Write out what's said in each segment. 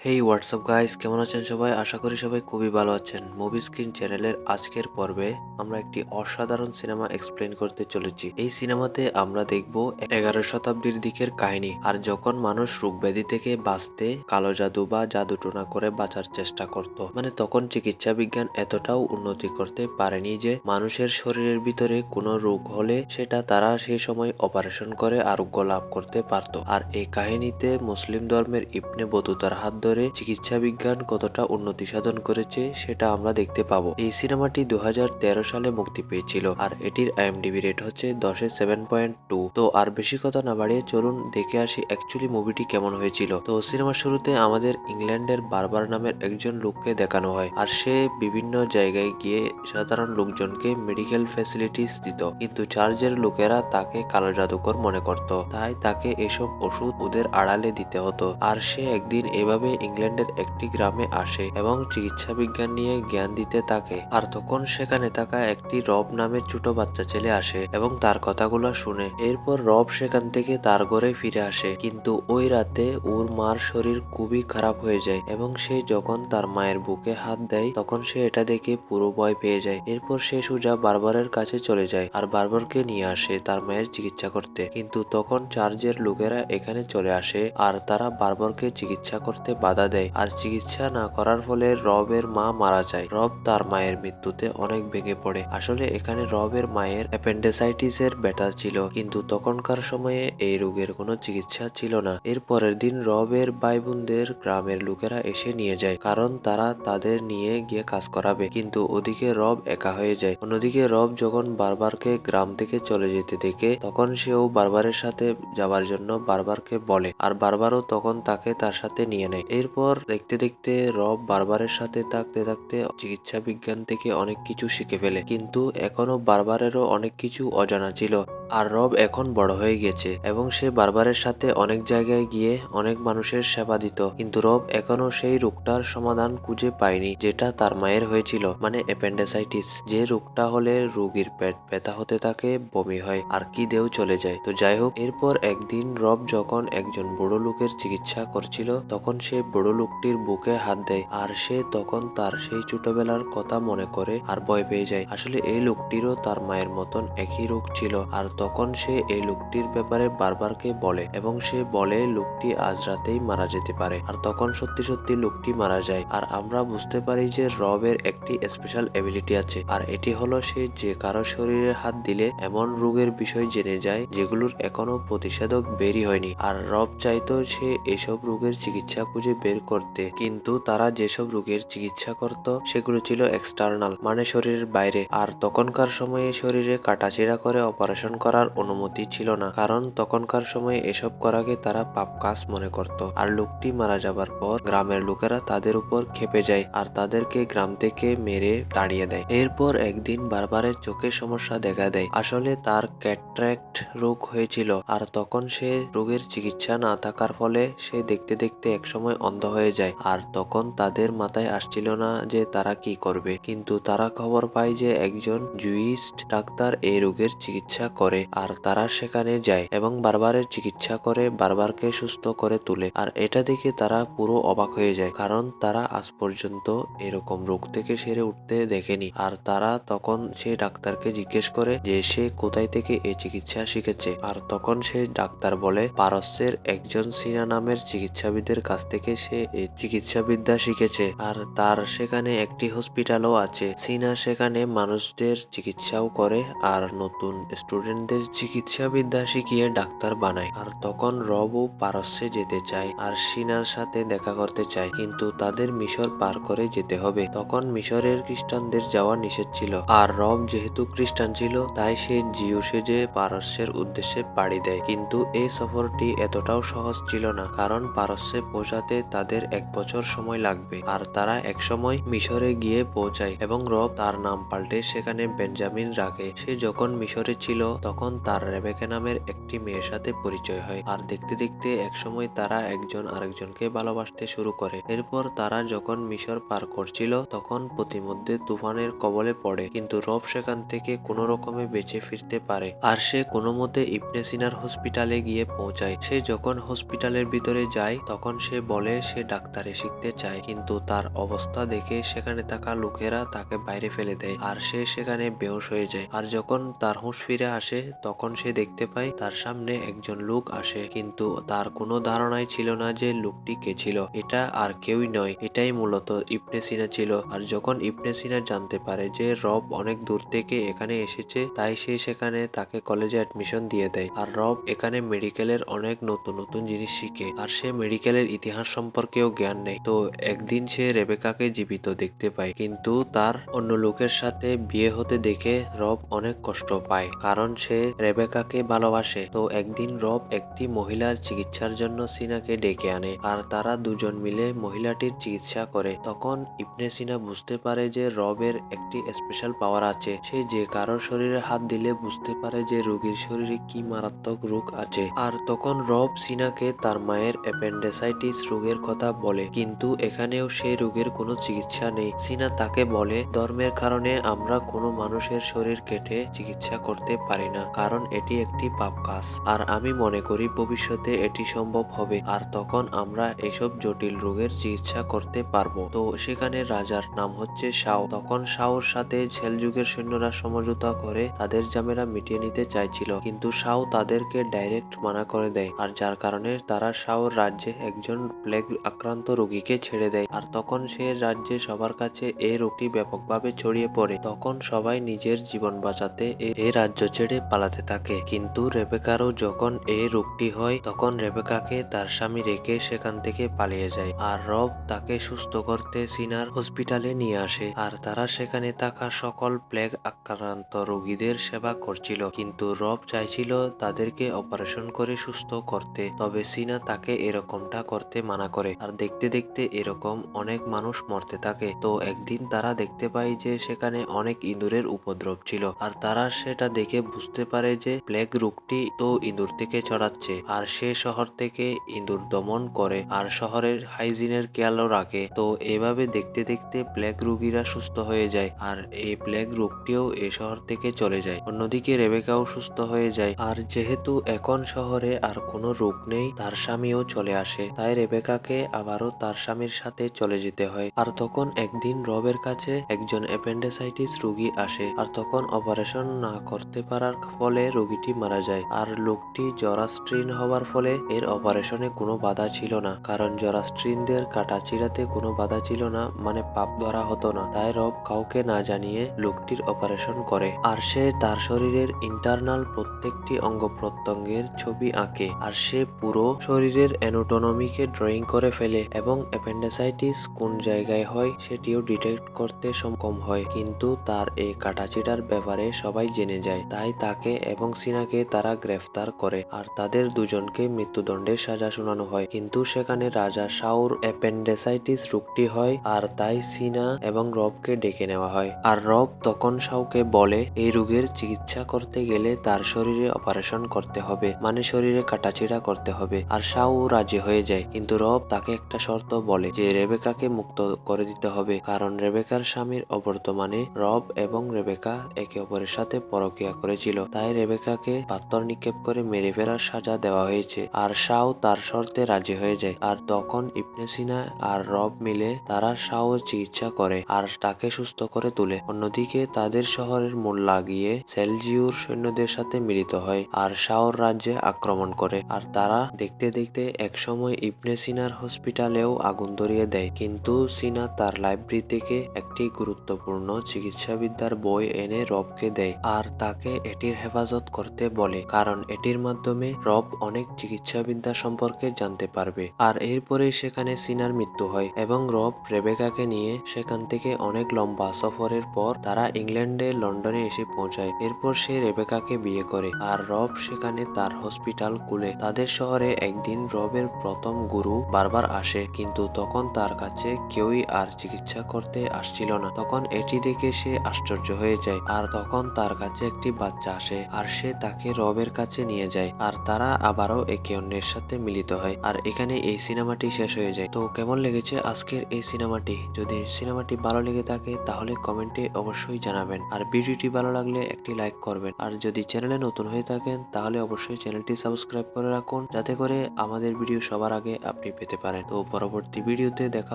হেই WhatsApp guys, কেমন আছেন সবাই? আশা করি সবাই খুবই ভালো আছেন। মুভি স্ক্রিন চ্যানেলের আজকের পর্বে আমরা একটি অসাধারণ সিনেমা এক্সপ্লেন করতে চলেছি। এই সিনেমাতে আমরা দেখব 11 শতাব্দীর দিকের কাহিনী। আর যখন মানুষ রোগব্যাধি থেকে বাঁচতে কালো জাদু বা জাদুটোনা করে বাঁচার চেষ্টা করত, মানে তখন চিকিৎসা বিজ্ঞান এতটাও উন্নতি করতে পারেনি যে মানুষের শরীরের ভিতরে কোনো রোগ হলে সেটা তারা সেই সময় অপারেশন করে আরোগ্য লাভ করতে পারত। আর এই কাহিনীতে মুসলিম ধর্মের ইবনে বতুতার হাত ধরে চিকিৎসা বিজ্ঞান কতটা উন্নতি সাধন করেছে সেটা আমরা দেখতে পাবো। এই সিনেমাটি 2013 সালে মুক্তি পেয়েছিল আর এটির IMDb রেট হচ্ছে 10-এ 7.2। তো আর বেশি কথা না বাড়িয়ে চলুন দেখে আসি অ্যাকচুয়ালি মুভিটি কেমন হয়েছিল। তো সিনেমার শুরুতে আমাদের ইংল্যান্ডের বারবার নামের একজন লোককে দেখানো হয় আর সে বিভিন্ন জায়গায় গিয়ে সাধারণ লোকজনকে মেডিকেল ফ্যাসিলিটিস দিত, কিন্তু চার্চের লোকেরা তাকে কালো জাদুকর মনে করত, তাই তাকে এসব ওষুধ ওদের আড়ালে দিতে হতো। আর সে একদিন এভাবে ইংল্যান্ডের একটি গ্রামে আসে এবং চিকিৎসা বিজ্ঞান নিয়ে জ্ঞান দিতে থাকে। আর তখন সেখানে থাকা একটি রব নামের ছোট বাচ্চা ছেলে আসে এবং তার কথাগুলো শুনে। এরপর রব সেখান থেকে তার ঘরে ফিরে আসে, কিন্তু ওই রাতে ওর মার শরীর খুবই খারাপ হয়ে যায় এবং সে যখন তার মায়ের বুকে হাত দেয় তখন সে এটা দেখে পুরো ভয় পেয়ে যায়। এরপর সে সোজা বারবারের কাছে চলে যায় আর বারবারকে নিয়ে আসে তার মায়ের চিকিৎসা করতে, কিন্তু তখন চার্চের লোকেরা এখানে চলে আসে আর তারা বারবারকে চিকিৎসা করতে বাধা দেয়। আর চিকিৎসা না করার ফলে রবের মা মারা যায়। রব তার মায়ের মৃত্যুতে অনেক ভেঙে পড়ে। আসলে এখানে রবের মায়ের অ্যাপেন্ডিসাইটিস এর ব্যথা ছিল, কিন্তু তখনকার সময়ে এই রোগের কোনো চিকিৎসা ছিল না। এর পরের দিন রবের ভাই বোনদের গ্রামের লোকেরা এসে নিয়ে যায়, কারণ তারা তাদের নিয়ে গিয়ে কাজ করাবে, কিন্তু ওদিকে রব একা হয়ে যায়। অন্যদিকে রব যখন বারবারকে গ্রাম থেকে চলে যেতে দেখে তখন সেও বারবারের সাথে যাওয়ার জন্য বারবারকে বলে আর বারবারও তখন তাকে তার সাথে নিয়ে নেয়। এরপর দেখতে দেখতে রব বারবারের সাথে থাকতে থাকতে চিকিৎসা বিজ্ঞান থেকে অনেক কিছু শিখে ফেলে, কিন্তু এখনো বারবারেরও অনেক কিছু অজানা ছিল। আর রব এখন বড় হয়ে গেছে এবং সে বারবারের সাথে অনেক জায়গায় গিয়ে অনেক মানুষের সেবা দিত, কিন্তু রব এখনো সেই রোগটার সমাধান খুঁজে পায়নি যেটা তার মায়ের হয়েছিল, মানে অ্যাপেন্ডিসাইটিস। যে রোগটা হলে রোগীর পেট ব্যথা হতে থাকে, বমি হয় আর খিদেও চলে যায়। তো যাই হোক, এরপর একদিন রব যখন একজন বড় লোকের চিকিৎসা করছিল তখন সে বড় লোকটির বুকে হাত দেয় আর সে তখন তার সেই ছোটবেলার কথা মনে করে আর ভয় পেয়ে যায়। আসলে এই লোকটিরও তার মায়ের মতন একই রোগ ছিল। আর তখন সে এই লোকটির ব্যাপারে বারবারকে বলে এবং সে বলে লোকটি আজ রাতেই মারা যেতে পারে। আর তখন সত্যি সত্যি লোকটি মারা যায় আর আমরা বুঝতে পারি যে রবের একটি স্পেশাল এবিলিটি আছে, আর এটি হলো সে যে কারো শরীরে হাত দিলে এমন রোগের বিষয় জেনে যায় যেগুলোর এখনো প্রতিষেধক বেরই হয়নি। আর রব চাইতো সে এসব রোগের চিকিৎসা খুঁজে বের করতে, কিন্তু তারা যেসব রোগের চিকিৎসা করত সেগুলো ছিল এক্সটার্নাল, মানে শরীরের বাইরে। আর তখনকার সময়ে শরীরে কাটাছিড়া করে অপারেশন করার অনুমতি ছিল না, কারণ তখনকার সময়ে এসব করাকে তারা পাপ কাজ মনে করত। আর লোকটি মারা যাবার পর গ্রামের লোকেরা তাদের উপর খেপে যায় আর তাদেরকে গ্রাম থেকে মেরে তাড়িয়ে দেয়। এরপর একদিন বারবারের চোখে সমস্যা দেখা দেয়। আসলে তার ক্যাট্রাক্ট রোগ হয়েছিল আর তখন সে রোগের চিকিৎসা না থাকার ফলে সে দেখতে দেখতে একসময় অন্ধ হয়ে যায়। আর তখন তাদের মাথায় আসছিল না যে তারা কি করবে, কিন্তু তারা খবর পায় যে একজন জুইস্ট ডাক্তার এই রোগের চিকিৎসা করে আর তারা সেখানে যায় এবং বারবারের চিকিৎসা করে বারবারকে সুস্থ করে তুলে। আর এটা দেখে তারা পুরো অবাক হয়ে যায়, কারণ তারা আজ পর্যন্ত এরকম রোগ থেকে সেরে উঠতে দেখেনি। আর তারা তখন সেই ডাক্তারকে জিজ্ঞেস করে যে সে কোথায় থেকে এই চিকিৎসা শিখেছে। আর তখন সে ডাক্তার বলে পারস্যের একজন সিনা নামের চিকিৎসাবিদের কাছ থেকে সে এই চিকিৎসাবিদ্যা শিখেছে আর তার সেখানে একটি হসপিটালও আছে। সিনা সেখানে মানুষদের চিকিৎসাও করে আর নতুন স্টুডেন্টদের চিকিৎসাবিদ্যা শিখিয়ে ডাক্তার বানায়। আর তখন রবও পারস্যে যেতে চায় আর সিনার সাথে দেখা করতে চায়, কিন্তু তাদের মিশর পার করে যেতে হবে। তখন মিশরের খ্রিস্টানদের যাওয়া নিষেধ ছিল, আর রব যেহেতু খ্রিস্টান ছিল তাই সে জিউ সেজে পারস্যের উদ্দেশ্যে পাড়ি দেয়। কিন্তু এই সফরটি এতটাও সহজ ছিল না, কারণ পারস্যে পৌঁছাতে তাদের 1 বছর সময় লাগবে। আর তারা একসময় মিশরে গিয়ে পৌঁছায় এবং রব তার নাম পাল্টে সেখানে বেঞ্জামিন রাখে। সে যখন মিশরে ছিল তখন তার রেবেকা নামের একটি মেয়ের সাথে পরিচয় হয়। আর দেখতে দেখতে একসময় তারা একজন আরেকজনকে ভালোবাসতে শুরু করে। এরপর তারা যখন মিশর পার করছিল তখন পথিমধ্যে তুফানের কবলে পড়ে, কিন্তু রব সেখান থেকে কোনো রকমে বেঁচে ফিরতে পারে। আর সে কোনো মতে ইবনে সিনার হসপিটালে গিয়ে পৌঁছায়। সে যখন হসপিটালের ভিতরে যায় তখন সে বলে সে ডাক্তারি শিখতে চায়, কিন্তু তার অবস্থা দেখে সেখানে থাকা লোকেরা তাকে বাইরে ফেলে দেয় আর সে সেখানে বেহুশ হয়ে যায়। আর যখন তার হুঁশ ফিরে আসে তখন সে দেখতে পায় তার সামনে একজন লোক আসে, কিন্তু তার কোনো ধারণাই ছিল না যে লোকটি কে ছিল। এটা আর কেউই নয়, এটাই মূলত ইবনে সিনা ছিল। আর যখন ইবনে সিনা জানতে পারে যে রব অনেক দূর থেকে এখানে এসেছে, তাই সে সেখানে তাকে কলেজে অ্যাডমিশন দিয়ে দেয়। আর রব এখানে মেডিকেলের অনেক নতুন নতুন জিনিস শিখে আর সে মেডিকেলের ইতিহাস সম্পর্কেও জ্ঞান নেয়। তো একদিন সে রেবেকাকে জীবিত দেখতে পায়, কিন্তু তার অন্য লোকের সাথে বিয়ে হতে দেখে রব অনেক কষ্ট পায়, কারণ সে রেবেকাকে ভালোবাসে। তো একদিন রব একটি মহিলার চিকিৎসার জন্য সিনাকে ডেকে আনে আর তারা দুজন মিলে মহিলাটির চিকিৎসা করে। তখন ইবনে সিনা বুঝতে পারে যে রবের একটি স্পেশাল পাওয়ার আছে। সে যে কারোর শরীরে হাত দিলে বুঝতে পারে যে রোগীর শরীরে কি মারাত্মক রোগ আছে। আর তখন রব সিনাকে তার মায়ের অ্যাপেন্ডিসাইটিস রোগের কথা বলে, কিন্তু এখানেও সেই রোগের কোনো চিকিৎসা নেই। সিনা তাকে বলে ধর্মের কারণে আমরা কোনো মানুষের শরীর কেটে চিকিৎসা করতে পারি না, কারণ এটি একটি পাপ কাজ। আর আমি মনে করি ভবিষ্যতে এটি সম্ভব হবে আর তখন আমরা এইসব জটিল রোগের চিকিৎসা করতে পারবো। তো সেখানে রাজার নাম হচ্ছে শাও। তখন শাওর সাথে সেলজুকের সৈন্যরা সমঝোতা করে তাদের ঝামেলা মিটিয়ে নিতে চাইছিল, কিন্তু শাও তাদেরকে ডাইরেক্ট মানা করে দেয়। আর যার কারণে তারা শাওর রাজ্যে একজন প্লেগ আক্রান্ত রোগীকে ছেড়ে দেয়। আর তখন সে রাজ্যে সবার কাছে এই রোগটি ব্যাপকভাবে ছড়িয়ে পড়ে। তখন সবাই নিজের জীবন বাঁচাতে এই রাজ্য ছেড়ে পালাতে থাকে। কিন্তু রেবেকারও যখন এই রোগটি হয় তখন রেবেকাকে তার স্বামী রেখে সেখান থেকে পালিয়ে যায়। আর রব তাকে সুস্থ করতে সিনার হসপিটালে নিয়ে আসে আর তারা সেখানে থাকা সকল প্লেগ আক্রান্ত রোগীদের সেবা করছিল, কিন্তু রব চাইছিল তাদেরকে অপারেশন করে সুস্থ করতে। তবে সিনা তাকে এরকমটা করতে মানা করে। আর দেখতে দেখতে এরকম অনেক মানুষ মরতে থাকে। তো একদিন তারা দেখতে পায় যে সেখানে অনেক ইঁদুরের উপদ্রব ছিল আর তারা সেটা দেখে বুঝতে পারে যে প্লেগ রোগটি তো ইঁদুর থেকে ছড়াচ্ছে। আর সে শহর থেকে ইঁদুর দমন করে আর শহরের হাইজিনের খেয়ালও রাখে। তো এভাবে দেখতে দেখতে প্লেগ রোগীরা সুস্থ হয়ে যায় আর এই প্লেগ রোগটিও এই শহর থেকে চলে যায়। অন্যদিকে রেবেকাও সুস্থ হয়ে যায়। আর যেহেতু এখন শহরে আর কোনো রোগ নেই, তার স্বামীও চলে আসে, তাই রেবেকাকে আবারও তার স্বামীর সাথে চলে যেতে হয়। আর তখন একদিন রবের কাছে একজন অ্যাপেন্ডিসাইটিস রোগী আসে আর তখন অপারেশন না করতে পারার ফলে রোগীটি মারা যায়। আর লোকটি জরাস্ট্রিন হওয়ার ফলে এর অপারেশনে কোনো বাধা ছিল না, কারণ জরাস্ট্রিনদের কাটা চিরাতে কোনো বাধা ছিল না, মানে পাপ ধরা হতো না। তাই রব কাউকে না জানিয়ে লোকটির অপারেশন করে আর সে তার শরীরের ইন্টারনাল প্রত্যেকটি অঙ্গ প্রত্যঙ্গের ছবি আঁকে আর সে পুরো শরীরের অ্যানাটমিকে ড্রয়িং করে ফেলে এবং অ্যাপেন্ডিসাইটিস কোন জায়গায় হয় সেটিও ডিটেক্ট করতে সক্ষম হয়। কিন্তু তার এই কাটাছিটার ব্যাপারে সবাই জেনে যায়, তাই তাকে এবং সিনাকে তারা গ্রেফতার করে আর তাদের দুজনকে মৃত্যুদণ্ডের সাজা শোনানো হয়। কিন্তু সেখানে রাজা শাওর অ্যাপেন্ডিসাইটিস রোগটি হয় আর তাই সিনা এবং রবকে ডেকে নেওয়া হয়। আর রব তখন শাওকে বলে এই রোগের চিকিৎসা করতে গেলে তার শরীরে অপারেশন করতে হবে, মানে শরীরে কাটাছিড়া করতে হবে। আর শাও রাজি হয়ে যায়, কিন্তু রব তাকে একটা শর্ত বলে যে রেবেকাকে মুক্ত করে দিতে হবে, কারণ রেবেকার স্বামীর অবর্তমানে রব এবং রেবেকা একে অপরের সাথে পরকীয়া করেছিল, তাই রেবেকাকে পাথর নিক্ষেপ করে মেরে ফেলার সাজা দেওয়া হয়েছে। আর শাও তার শর্তে রাজি হয়ে যায়। আর তখন ইবনে সিনা আর রব মিলে তারা শাওর চিকিৎসা করে আর তাকে সুস্থ করে তোলে। অন্যদিকে তাদের শহরের মোল্লা গিয়ে সেলজিউর সৈন্যদের সাথে মিলিত হয় আর শাওর রাজ্যে আক্রমণ করে। আর তারা দেখতে দেখতে একসময় ইবনে সিনার হসপিটালেও আগুন ধরিয়ে দেয়, কিন্তু সিনা তার লাইব্রেরি থেকে একটি গুরুত্বপূর্ণ চিকিৎসাবিদ্যার বই এনে রবকে দেয় আর তাকে এটির হেফাজত করতে বলে, কারণ এটির মাধ্যমে রব অনেক চিকিৎসাবিদ্যা সম্পর্কে জানতে পারবে। আর এরপরে সেখানে সিনার মৃত্যু হয় এবং রব রেবেকাকে নিয়ে সেখান থেকে অনেক লম্বা সফরের পর তারা ইংল্যান্ডে লন্ডনে এসে পৌঁছায়। এরপর সে রেবেকাকে বিয়ে করে আর রব সেখানে তার হসপিটাল খুলে। তাদের শহরে একদিন রবের প্রথম গুরু বারবার আসে, কিন্তু তখন তার কাছে কেউই আর চিকিৎসা করতে আসছিল না। তখন এটি দেখে সে আশ্চর্য হয়ে যায় আর তখন তার কাছে একটি বাচ্চা আসে আর সে তাকে রবের কাছে নিয়ে যায় আর তারা আবারও একে অন্যের সাথে মিলিত হয় আর এখানে এই সিনেমাটি শেষ হয়ে যায়। তো কেমন লেগেছে আজকের এই সিনেমাটি? যদি সিনেমাটি ভালো লেগে থাকে তাহলে কমেন্টে অবশ্যই জানাবেন আর ভিডিওটি ভালো লাগলে একটি লাইক করবেন আর যদি চ্যানেলে নতুন হয়ে থাকেন তাহলে অবশ্যই চ্যানেলটি সাবস্ক্রাইব করে রাখুন যাতে করে আমাদের ভিডিও সবার আগে আপনি পেতে পারেন। তো পরবর্তী ভিডিওতে দেখা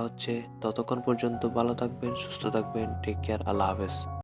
হচ্ছে, ততক্ষণ পর্যন্ত ভালো থাকবেন, সুস্থ থাকবেন, টেক কেয়ার, আল্লাহ হাফেজ।